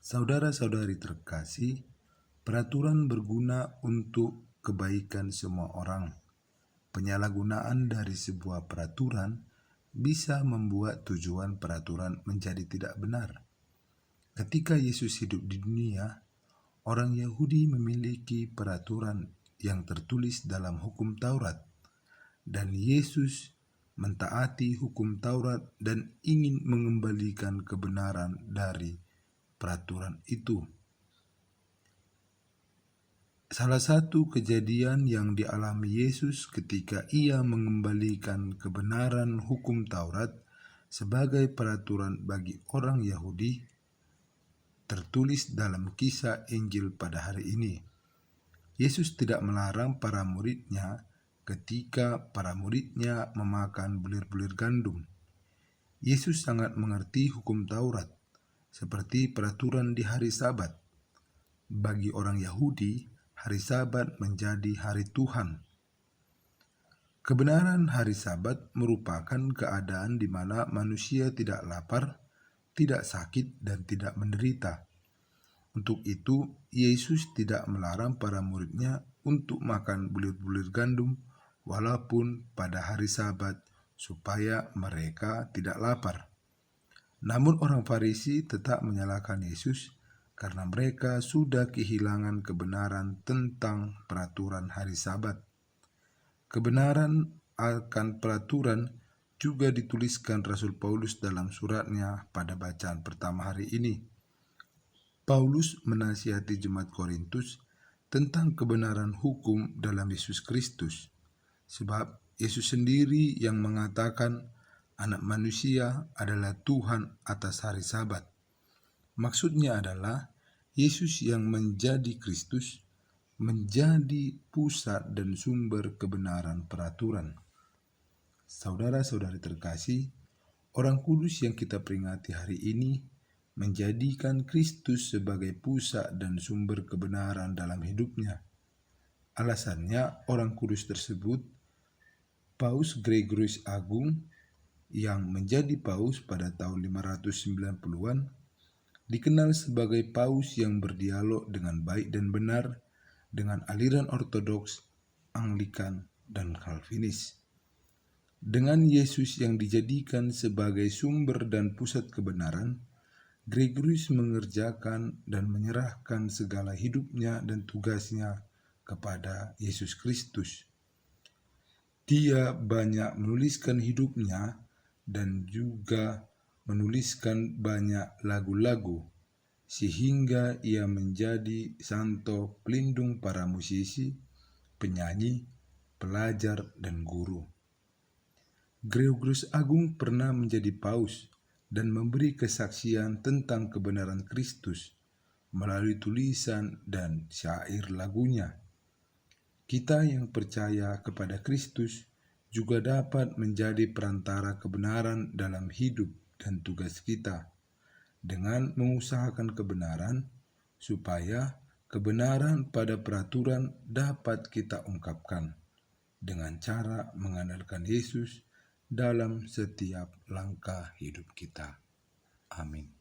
Saudara-saudari terkasih, peraturan berguna untuk kebaikan semua orang. Penyalahgunaan dari sebuah peraturan bisa membuat tujuan peraturan menjadi tidak benar. Ketika Yesus hidup di dunia, orang Yahudi memiliki peraturan yang tertulis dalam hukum Taurat, dan Yesus mentaati hukum Taurat dan ingin mengembalikan kebenaran dari peraturan itu. Salah satu kejadian yang dialami Yesus ketika ia mengembalikan kebenaran hukum Taurat sebagai peraturan bagi orang Yahudi tertulis dalam kisah Injil pada hari ini. Yesus tidak melarang para muridnya ketika para muridnya memakan bulir-bulir gandum. Yesus sangat mengerti hukum Taurat, seperti peraturan di hari Sabat. Bagi orang Yahudi, hari Sabat menjadi hari Tuhan. Kebenaran hari Sabat merupakan keadaan di mana manusia tidak lapar, tidak sakit, dan tidak menderita. Untuk itu, Yesus tidak melarang para muridnya untuk makan bulir-bulir gandum walaupun pada hari Sabat supaya mereka tidak lapar. Namun orang Farisi tetap menyalahkan Yesus karena mereka sudah kehilangan kebenaran tentang peraturan hari Sabat. Kebenaran akan peraturan juga dituliskan Rasul Paulus dalam suratnya pada bacaan pertama hari ini. Paulus menasihati jemaat Korintus tentang kebenaran hukum dalam Yesus Kristus, sebab Yesus sendiri yang mengatakan Anak manusia adalah Tuhan atas hari Sabat. Maksudnya adalah Yesus yang menjadi Kristus, menjadi pusat dan sumber kebenaran peraturan. Saudara-saudari terkasih, orang kudus yang kita peringati hari ini menjadikan Kristus sebagai pusat dan sumber kebenaran dalam hidupnya. Alasannya, orang kudus tersebut, Paus Gregorius Agung, yang menjadi paus pada tahun 590-an, dikenal sebagai paus yang berdialog dengan baik dan benar dengan aliran ortodoks, Anglikan, dan Calvinis. Dengan Yesus yang dijadikan sebagai sumber dan pusat kebenaran, Gregorius mengerjakan dan menyerahkan segala hidupnya dan tugasnya kepada Yesus Kristus. Dia banyak menuliskan hidupnya dan juga menuliskan banyak lagu-lagu, sehingga ia menjadi santo pelindung para musisi, penyanyi, pelajar, dan guru. Gregorius Agung pernah menjadi paus dan memberi kesaksian tentang kebenaran Kristus melalui tulisan dan syair lagunya. Kita yang percaya kepada Kristus juga dapat menjadi perantara kebenaran dalam hidup dan tugas kita, dengan mengusahakan kebenaran, supaya kebenaran pada peraturan dapat kita ungkapkan dengan cara mengandalkan Yesus dalam setiap langkah hidup kita. Amin.